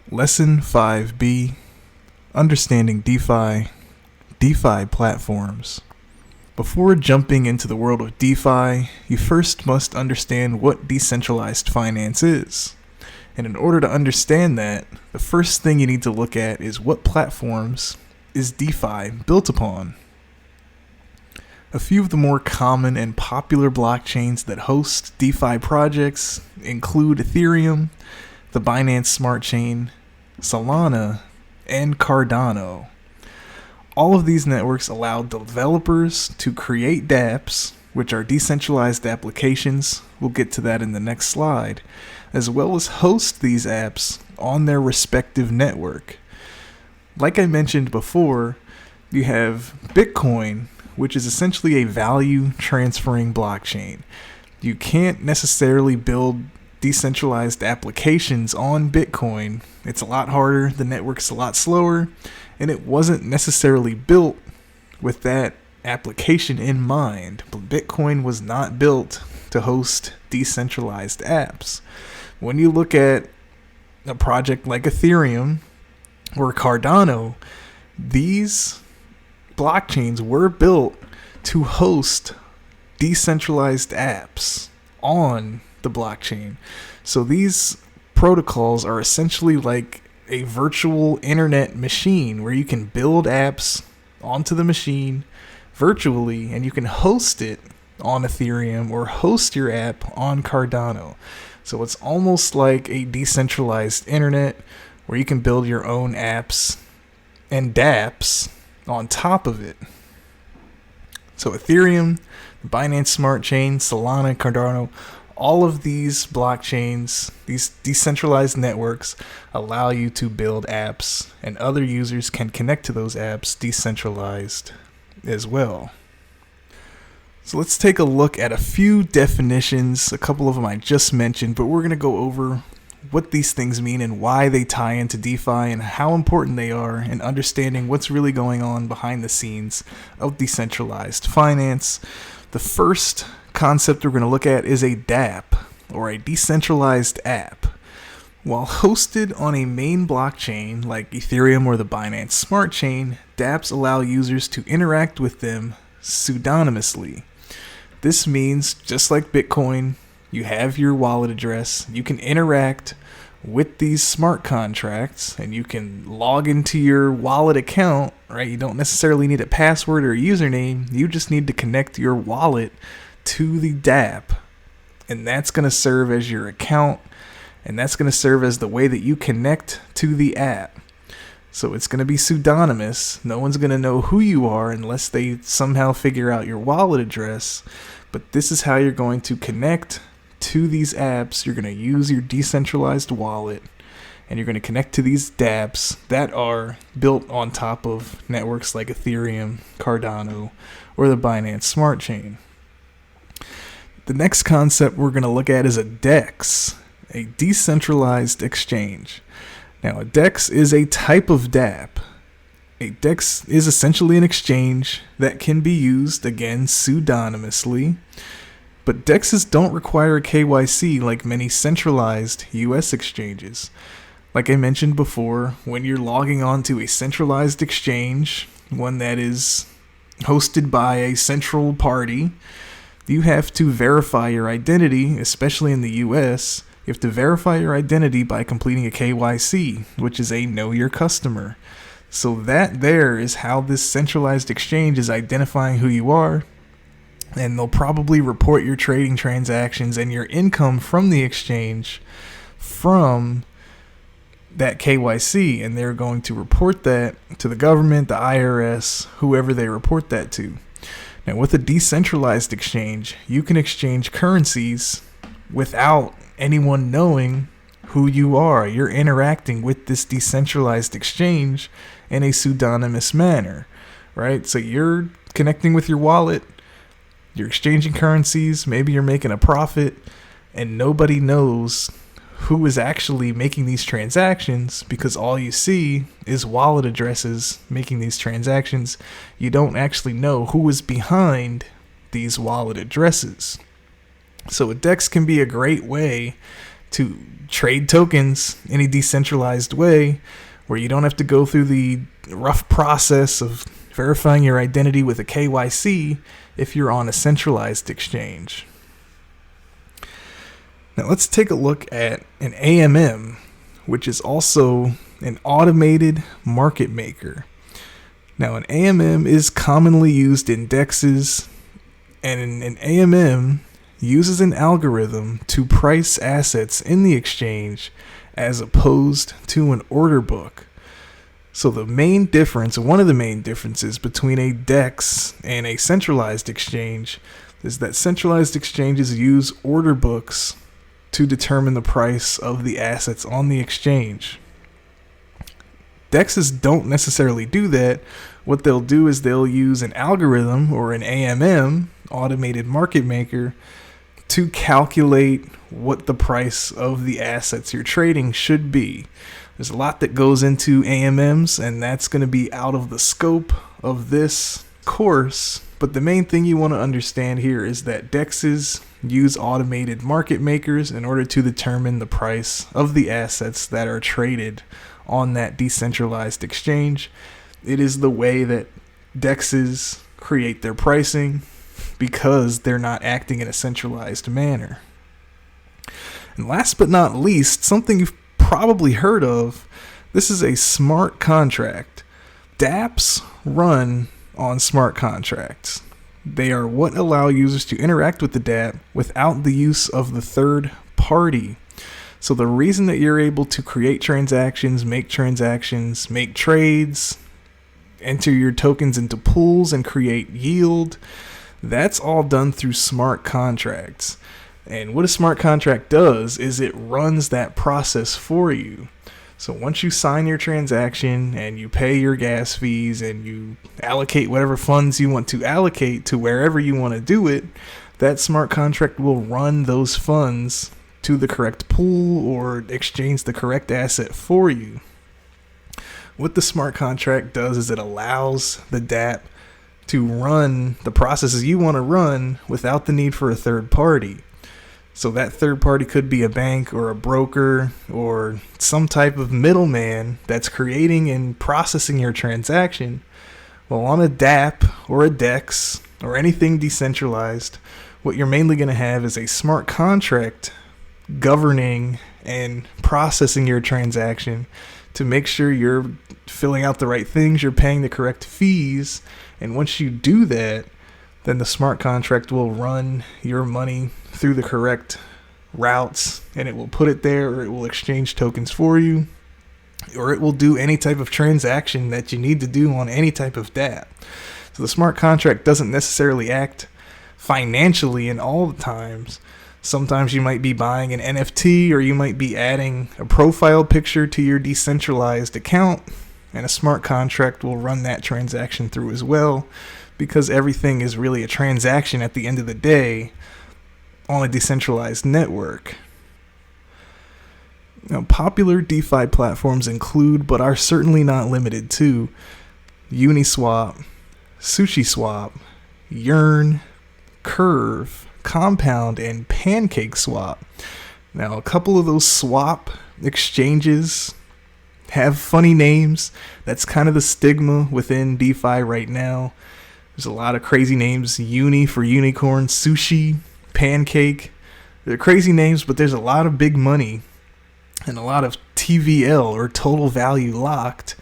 Lesson 5B, Understanding DeFi, DeFi Platforms. Before jumping into the world of DeFi, you first must understand what decentralized finance is. And in order to understand that, the first thing you need to look at is what platforms is DeFi built upon. A few of the more common and popular blockchains that host DeFi projects include Ethereum, the Binance Smart Chain, Solana, and Cardano. All of these networks allow developers to create dApps, which are decentralized applications, we'll get to that in the next slide, as well as host these apps on their respective network. Like I mentioned before, you have Bitcoin, which is essentially a value transferring blockchain. You can't necessarily build decentralized applications on Bitcoin. It's a lot harder, the network's a lot slower, and it wasn't necessarily built with that application in mind. But Bitcoin was not built to host decentralized apps. When you look at a project like Ethereum or Cardano, these blockchains were built to host decentralized apps on the blockchain. So these protocols are essentially like a virtual internet machine where you can build apps onto the machine virtually and you can host it on Ethereum or host your app on Cardano. So it's almost like a decentralized internet where you can build your own apps and dApps on top of it. So Ethereum, the Binance Smart Chain, Solana, Cardano, all of these blockchains, these decentralized networks, allow you to build apps, and other users can connect to those apps decentralized as well. So let's take a look at a few definitions. A couple of them I just mentioned, but we're going to go over what these things mean and why they tie into DeFi and how important they are in understanding what's really going on behind the scenes of decentralized finance. The first concept we're going to look at is a dApp, or a decentralized app. While hosted on a main blockchain like Ethereum or the Binance Smart Chain, dApps allow users to interact with them pseudonymously. This means, just like Bitcoin, you have your wallet address, you can interact with these smart contracts, and you can log into your wallet account, right? You don't necessarily need a password or a username, you just need to connect your wallet to the dApp, and that's going to serve as your account, and that's going to serve as the way that you connect to the app. So it's going to be pseudonymous. No one's going to know who you are unless they somehow figure out your wallet address, but this is how you're going to connect to these apps. You're going to use your decentralized wallet, and you're going to connect to these dApps that are built on top of networks like Ethereum, Cardano, or the Binance Smart Chain. The next concept we're going to look at is a DEX, a decentralized exchange. Now, a DEX is a type of dApp. A DEX is essentially an exchange that can be used, again, pseudonymously, but DEXs don't require a KYC like many centralized US exchanges. Like I mentioned before, when you're logging on to a centralized exchange, one that is hosted by a central party, you have to verify your identity, especially in the US. You have to verify your identity by completing a KYC, which is a Know Your Customer. So that there is how this centralized exchange is identifying who you are, and they'll probably report your trading transactions and your income from the exchange from that KYC, and they're going to report that to the government, the IRS, whoever they report that to. Now, with a decentralized exchange, you can exchange currencies without anyone knowing who you are. You're interacting with this decentralized exchange in a pseudonymous manner, right? So you're connecting with your wallet, you're exchanging currencies, maybe you're making a profit, and nobody knows who is actually making these transactions because all you see is wallet addresses making these transactions. You don't actually know who is behind these wallet addresses. So a DEX can be a great way to trade tokens in a decentralized way where you don't have to go through the rough process of verifying your identity with a KYC if you're on a centralized exchange. Now let's take a look at an AMM, which is also an automated market maker. Now an AMM is commonly used in DEXs, and an AMM uses an algorithm to price assets in the exchange as opposed to an order book. So the main difference, one of the main differences between a DEX and a centralized exchange is that centralized exchanges use order books to determine the price of the assets on the exchange. DEXs don't necessarily do that. What they'll do is they'll use an algorithm or an AMM, automated market maker, to calculate what the price of the assets you're trading should be. There's a lot that goes into AMMs, and that's going to be out of the scope of this course. But the main thing you want to understand here is that DEXs use automated market makers in order to determine the price of the assets that are traded on that decentralized exchange. It is the way that DEXs create their pricing because they're not acting in a centralized manner. And last but not least, something you've probably heard of, this is a smart contract. dApps run on smart contracts. They are what allow users to interact with the dApp without the use of the third party. So the reason that you're able to create transactions, make trades, enter your tokens into pools and create yield, that's all done through smart contracts. And what a smart contract does is it runs that process for you. So once you sign your transaction and you pay your gas fees and you allocate whatever funds you want to allocate to wherever you want to do it, that smart contract will run those funds to the correct pool or exchange the correct asset for you. What the smart contract does is it allows the dApp to run the processes you want to run without the need for a third party. So that third party could be a bank or a broker or some type of middleman that's creating and processing your transaction. Well, on a dApp or a DEX or anything decentralized, what you're mainly going to have is a smart contract governing and processing your transaction to make sure you're filling out the right things, you're paying the correct fees, and once you do that, then the smart contract will run your money through the correct routes, and it will put it there, or it will exchange tokens for you, or it will do any type of transaction that you need to do on any type of dApp. So the smart contract doesn't necessarily act financially in all the times. Sometimes you might be buying an NFT, or you might be adding a profile picture to your decentralized account, and a smart contract will run that transaction through as well, because everything is really a transaction at the end of the day on a decentralized network. Now, popular DeFi platforms include, but are certainly not limited to, Uniswap, SushiSwap, Yearn, Curve, Compound, and PancakeSwap. Now, a couple of those swap exchanges have funny names. That's kind of the stigma within DeFi right now. There's a lot of crazy names. Uni for unicorn, Sushi, Pancake. They're crazy names, but there's a lot of big money and a lot of TVL, or total value locked,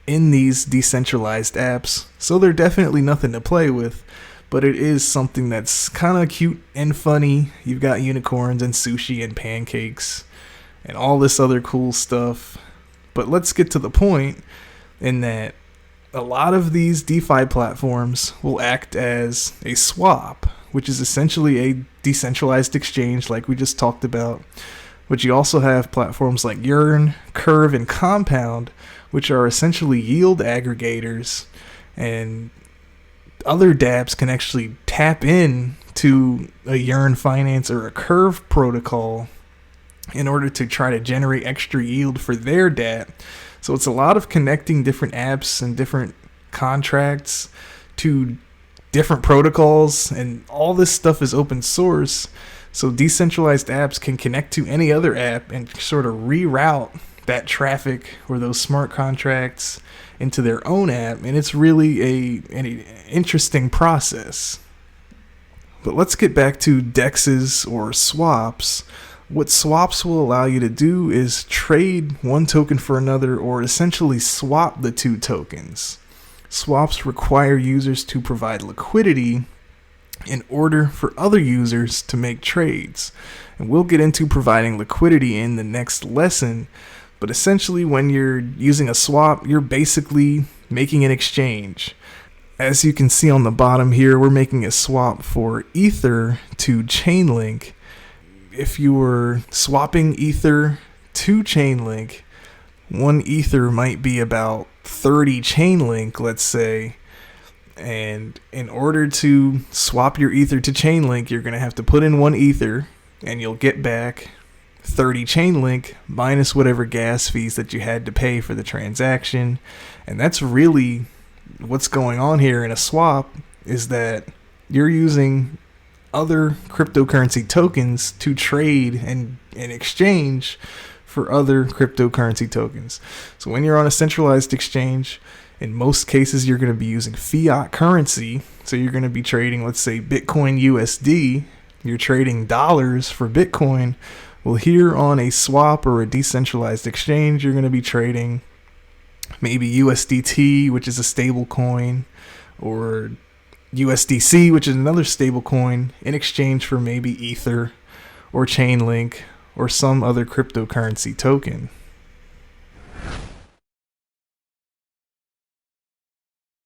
in these decentralized apps. So they're definitely nothing to play with, but it is something that's kind of cute and funny. You've got unicorns and sushi and pancakes and all this other cool stuff. But let's get to the point in that a lot of these DeFi platforms will act as a swap, which is essentially a decentralized exchange like we just talked about. But you also have platforms like Yearn, Curve, and Compound, which are essentially yield aggregators, and other dApps can actually tap in to a Yearn Finance or a Curve protocol in order to try to generate extra yield for their dApp. So it's a lot of connecting different apps and different contracts to different protocols, and all this stuff is open source. So decentralized apps can connect to any other app and sort of reroute that traffic or those smart contracts into their own app, and it's really an interesting process. But let's get back to DEXs or swaps. What swaps will allow you to do is trade one token for another, or essentially swap the two tokens. Swaps require users to provide liquidity in order for other users to make trades. And we'll get into providing liquidity in the next lesson, but essentially when you're using a swap, you're basically making an exchange. As you can see on the bottom here, we're making a swap for Ether to Chainlink. If you were swapping Ether to Chainlink, one Ether might be about 30 Chainlink, let's say. And in order to swap your Ether to Chainlink, you're going to have to put in one Ether, and you'll get back 30 Chainlink minus whatever gas fees that you had to pay for the transaction. And that's really what's going on here in a swap, is that you're using other cryptocurrency tokens to trade and exchange for other cryptocurrency tokens. So when you're on a centralized exchange, in most cases you're going to be using fiat currency. So you're going to be trading, let's say, Bitcoin USD. You're trading dollars for Bitcoin. Well, here on a swap or a decentralized exchange, you're going to be trading maybe USDT, which is a stable coin, or USDC, which is another stable coin, in exchange for maybe Ether or Chainlink or some other cryptocurrency token.